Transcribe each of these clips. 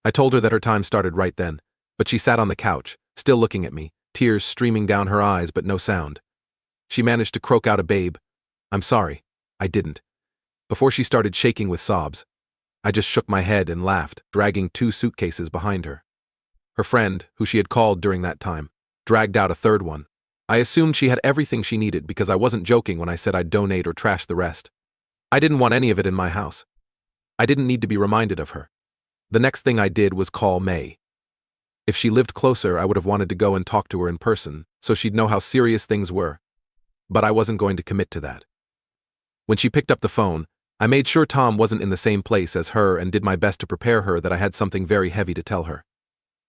I told her that her time started right then, but she sat on the couch, still looking at me, tears streaming down her eyes but no sound. She managed to croak out a babe. "I'm sorry, I didn't." Before she started shaking with sobs, I just shook my head and laughed, dragging 2 suitcases behind her. Her friend, who she had called during that time, dragged out a third one. I assumed she had everything she needed because I wasn't joking when I said I'd donate or trash the rest. I didn't want any of it in my house. I didn't need to be reminded of her. The next thing I did was call May. If she lived closer, I would have wanted to go and talk to her in person, so she'd know how serious things were. But I wasn't going to commit to that. When she picked up the phone, I made sure Tom wasn't in the same place as her and did my best to prepare her that I had something very heavy to tell her.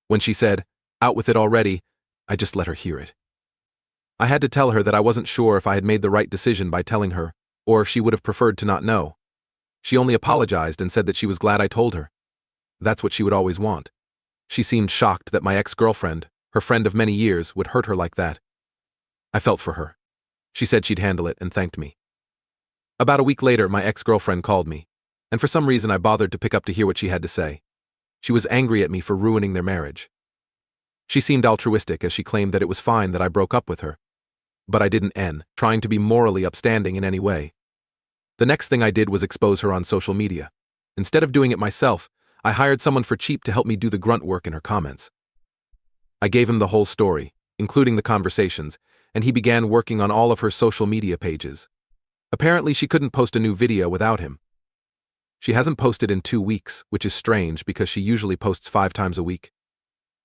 When she said, "Out with it already," I just let her hear it. I had to tell her that I wasn't sure if I had made the right decision by telling her, or if she would have preferred to not know. She only apologized and said that she was glad I told her. That's what she would always want. She seemed shocked that my ex-girlfriend, her friend of many years, would hurt her like that. I felt for her. She said she'd handle it and thanked me. About a week later, my ex-girlfriend called me, and for some reason I bothered to pick up to hear what she had to say. She was angry at me for ruining their marriage. She seemed altruistic as she claimed that it was fine that I broke up with her. But I didn't trying to be morally upstanding in any way. The next thing I did was expose her on social media. Instead of doing it myself, I hired someone for cheap to help me do the grunt work in her comments. I gave him the whole story, including the conversations, and he began working on all of her social media pages. Apparently she couldn't post a new video without him. She hasn't posted in 2 weeks, which is strange because she usually posts 5 times a week.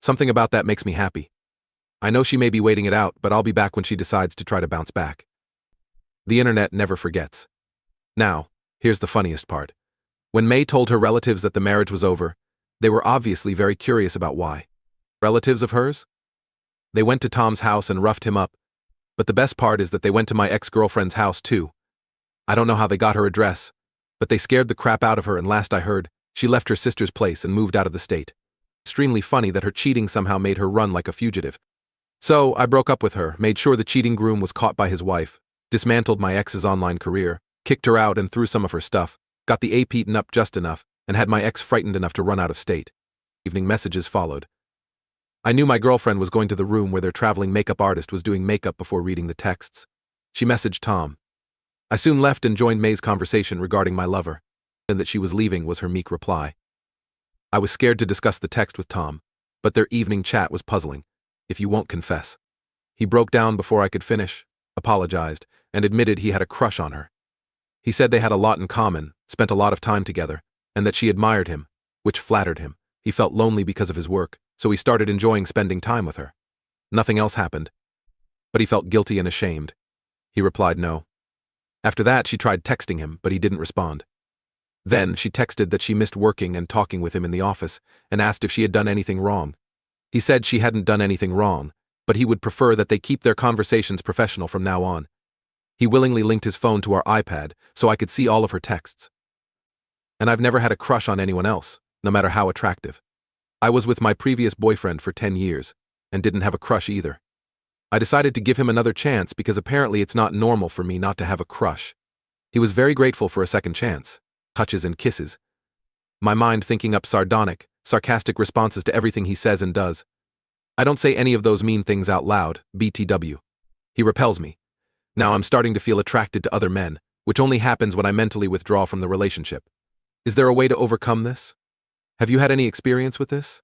Something about that makes me happy. I know she may be waiting it out, but I'll be back when she decides to try to bounce back. The internet never forgets. Now, here's the funniest part. When May told her relatives that the marriage was over, they were obviously very curious about why. Relatives of hers? They went to Tom's house and roughed him up, but the best part is that they went to my ex-girlfriend's house too. I don't know how they got her address, but they scared the crap out of her, and last I heard, she left her sister's place and moved out of the state. Extremely funny that her cheating somehow made her run like a fugitive. So, I broke up with her, made sure the cheating groom was caught by his wife, dismantled my ex's online career, kicked her out and threw some of her stuff, got the ape eaten up just enough, and had my ex frightened enough to run out of state. Evening messages followed. I knew my girlfriend was going to the room where their traveling makeup artist was doing makeup before reading the texts. She messaged Tom. I soon left and joined May's conversation regarding my lover, and that she was leaving was her meek reply. I was scared to discuss the text with Tom, but their evening chat was puzzling, if you won't confess. He broke down before I could finish, apologized, and admitted he had a crush on her. He said they had a lot in common, spent a lot of time together, and that she admired him, which flattered him. He felt lonely because of his work, so he started enjoying spending time with her. Nothing else happened. But he felt guilty and ashamed. He replied no. After that, she tried texting him, but he didn't respond. Then, she texted that she missed working and talking with him in the office, and asked if she had done anything wrong. He said she hadn't done anything wrong, but he would prefer that they keep their conversations professional from now on. He willingly linked his phone to our iPad, so I could see all of her texts. And I've never had a crush on anyone else, no matter how attractive. I was with my previous boyfriend for 10 years, and didn't have a crush either. I decided to give him another chance because apparently it's not normal for me not to have a crush. He was very grateful for a second chance, touches and kisses. My mind thinking up sarcastic responses to everything he says and does. I don't say any of those mean things out loud, BTW. He repels me. Now I'm starting to feel attracted to other men, which only happens when I mentally withdraw from the relationship. Is there a way to overcome this? Have you had any experience with this?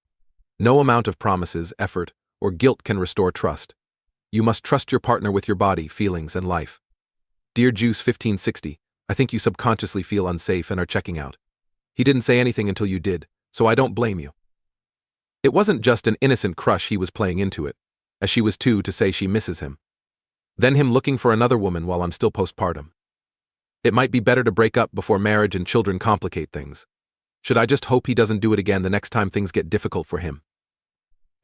No amount of promises, effort, or guilt can restore trust. You must trust your partner with your body, feelings, and life. Dear Juice 1560, I think you subconsciously feel unsafe and are checking out. He didn't say anything until you did, so I don't blame you. It wasn't just an innocent crush he was playing into it, as she was too to say she misses him. Then him looking for another woman while I'm still postpartum. It might be better to break up before marriage and children complicate things. Should I just hope he doesn't do it again the next time things get difficult for him?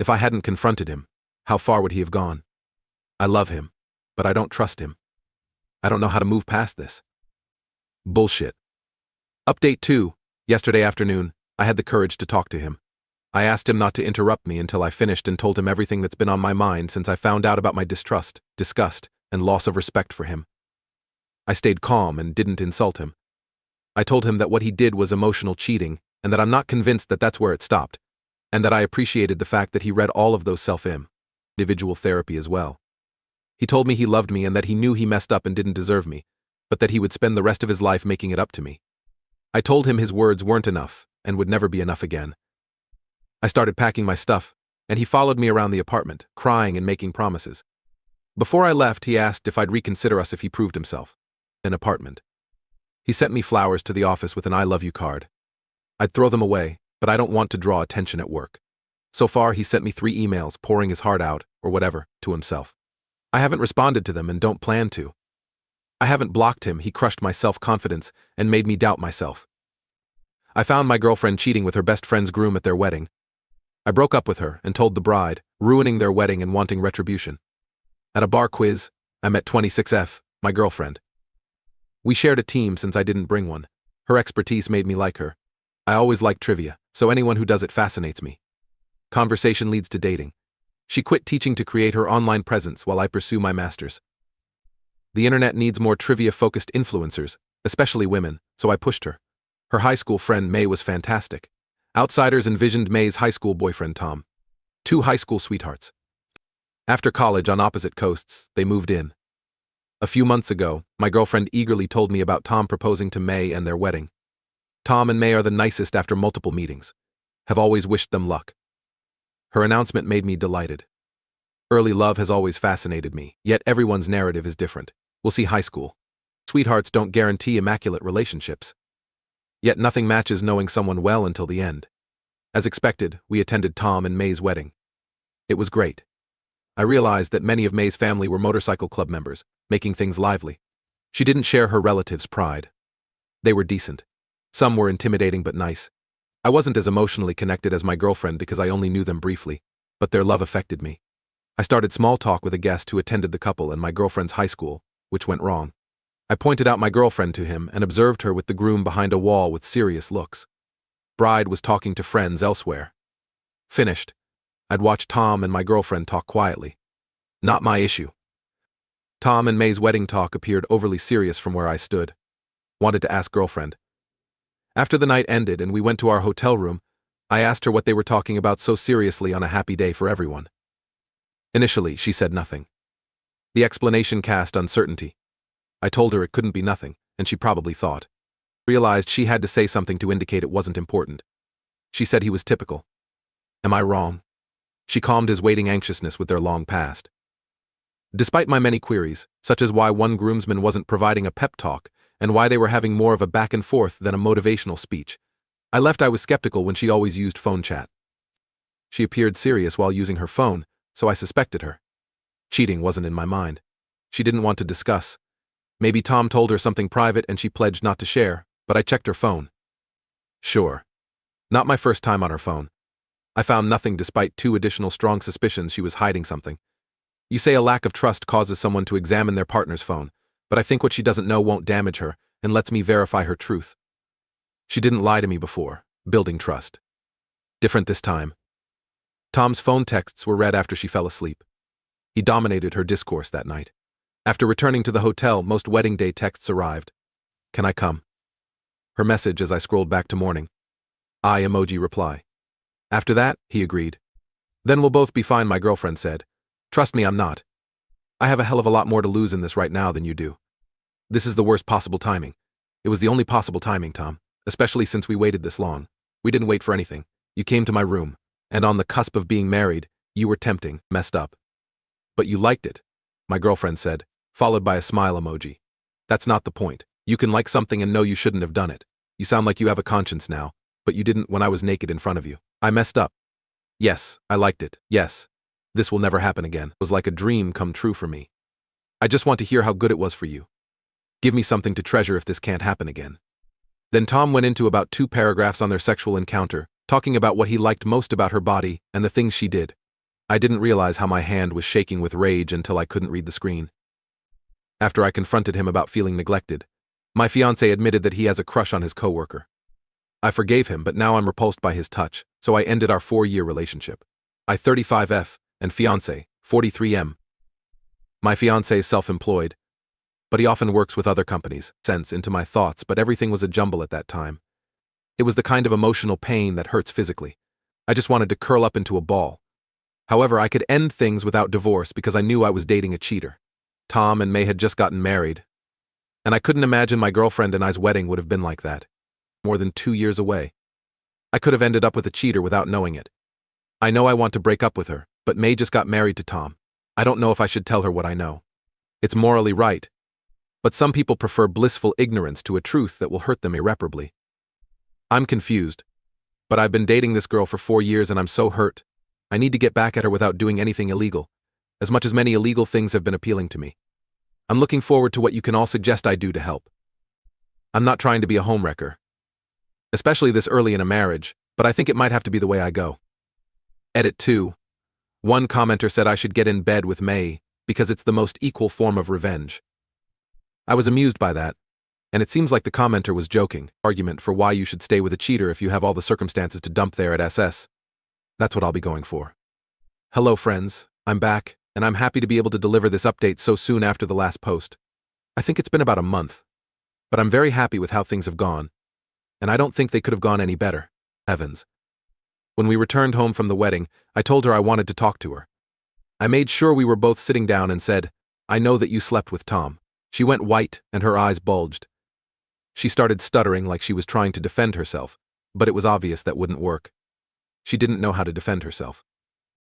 If I hadn't confronted him, how far would he have gone? I love him, but I don't trust him. I don't know how to move past this. Bullshit. Update 2. Yesterday afternoon, I had the courage to talk to him. I asked him not to interrupt me until I finished and told him everything that's been on my mind since I found out about my distrust, disgust, and loss of respect for him. I stayed calm and didn't insult him. I told him that what he did was emotional cheating and that I'm not convinced that that's where it stopped, and that I appreciated the fact that he read all of those individual therapy as well. He told me he loved me and that he knew he messed up and didn't deserve me, but that he would spend the rest of his life making it up to me. I told him his words weren't enough and would never be enough again. I started packing my stuff, and he followed me around the apartment, crying and making promises. Before I left, he asked if I'd reconsider us if he proved himself. An apartment. He sent me flowers to the office with an I love you card. I'd throw them away, but I don't want to draw attention at work. So far, he sent me 3 emails pouring his heart out, or whatever, to himself. I haven't responded to them and don't plan to. I haven't blocked him. He crushed my self-confidence and made me doubt myself. I found my girlfriend cheating with her best friend's groom at their wedding. I broke up with her and told the bride, ruining their wedding and wanting retribution. At a bar quiz, I met 26F, my girlfriend. We shared a team since I didn't bring one. Her expertise made me like her. I always like trivia, so anyone who does it fascinates me. Conversation leads to dating. She quit teaching to create her online presence while I pursue my master's. The internet needs more trivia-focused influencers, especially women, so I pushed her. Her high school friend May was fantastic. Outsiders envisioned May's high school boyfriend Tom. 2 high school sweethearts. After college on opposite coasts, they moved in. A few months ago, my girlfriend eagerly told me about Tom proposing to May and their wedding. Tom and May are the nicest after multiple meetings. Have always wished them luck. Her announcement made me delighted. Early love has always fascinated me, yet everyone's narrative is different. We'll see high school. Sweethearts don't guarantee immaculate relationships. Yet nothing matches knowing someone well until the end. As expected, we attended Tom and May's wedding. It was great. I realized that many of May's family were motorcycle club members, making things lively. She didn't share her relatives' pride. They were decent. Some were intimidating but nice. I wasn't as emotionally connected as my girlfriend because I only knew them briefly, but their love affected me. I started small talk with a guest who attended the couple and my girlfriend's high school, which went wrong. I pointed out my girlfriend to him and observed her with the groom behind a wall with serious looks. Bride was talking to friends elsewhere. Finished. I'd watch Tom and my girlfriend talk quietly. Not my issue. Tom and May's wedding talk appeared overly serious from where I stood. Wanted to ask girlfriend. After the night ended and we went to our hotel room, I asked her what they were talking about so seriously on a happy day for everyone. Initially, she said nothing. The explanation cast uncertainty. I told her it couldn't be nothing, and she probably thought. Realized she had to say something to indicate it wasn't important. She said he was typical. Am I wrong? She calmed his waiting anxiousness with their long past. Despite my many queries, such as why one groomsman wasn't providing a pep talk, and why they were having more of a back and forth than a motivational speech, I was skeptical when she always used phone chat. She appeared serious while using her phone, so I suspected her. Cheating wasn't in my mind. She didn't want to discuss. Maybe Tom told her something private and she pledged not to share, but I checked her phone. Sure. Not my first time on her phone. I found nothing despite 2 additional strong suspicions she was hiding something. You say a lack of trust causes someone to examine their partner's phone, but I think what she doesn't know won't damage her and lets me verify her truth. She didn't lie to me before, building trust. Different this time. Tom's phone texts were read after she fell asleep. He dominated her discourse that night. After returning to the hotel, most wedding day texts arrived. Can I come? Her message as I scrolled back to morning. I emoji reply. After that, he agreed. Then we'll both be fine, my girlfriend said. Trust me, I'm not. I have a hell of a lot more to lose in this right now than you do. This is the worst possible timing. It was the only possible timing, Tom, especially since we waited this long. We didn't wait for anything. You came to my room, and on the cusp of being married, you were tempting, messed up. But you liked it, my girlfriend said, followed by a smile emoji. That's not the point. You can like something and know you shouldn't have done it. You sound like you have a conscience now, but you didn't when I was naked in front of you. I messed up. Yes, I liked it. Yes. This will never happen again. It was like a dream come true for me. I just want to hear how good it was for you. Give me something to treasure if this can't happen again. Then Tom went into about 2 paragraphs on their sexual encounter, talking about what he liked most about her body and the things she did. I didn't realize how my hand was shaking with rage until I couldn't read the screen. After I confronted him about feeling neglected, my fiancé admitted that he has a crush on his coworker. I forgave him, but now I'm repulsed by his touch, so I ended our 4-year relationship. I 35F, and fiancé, 43M. My fiancé is self-employed, but he often works with other companies. Sense into my thoughts, but everything was a jumble at that time. It was the kind of emotional pain that hurts physically. I just wanted to curl up into a ball. However, I could end things without divorce because I knew I was dating a cheater. Tom and May had just gotten married, and I couldn't imagine my girlfriend and I's wedding would have been like that. More than 2 years away. I could have ended up with a cheater without knowing it. I know I want to break up with her, but May just got married to Tom. I don't know if I should tell her what I know. It's morally right, but some people prefer blissful ignorance to a truth that will hurt them irreparably. I'm confused, but I've been dating this girl for 4 years and I'm so hurt. I need to get back at her without doing anything illegal, as much as many illegal things have been appealing to me. I'm looking forward to what you can all suggest I do to help. I'm not trying to be a homewrecker, especially this early in a marriage, but I think it might have to be the way I go. Edit 2. One commenter said I should get in bed with May because it's the most equal form of revenge. I was amused by that, and it seems like the commenter was joking. Argument for why you should stay with a cheater if you have all the circumstances to dump there at SS. That's what I'll be going for. Hello friends, I'm back, and I'm happy to be able to deliver this update so soon after the last post. I think it's been about a month, but I'm very happy with how things have gone, and I don't think they could have gone any better. Evans. When we returned home from the wedding, I told her I wanted to talk to her. I made sure we were both sitting down and said, "I know that you slept with Tom." She went white and her eyes bulged. She started stuttering like she was trying to defend herself, but it was obvious that wouldn't work. She didn't know how to defend herself.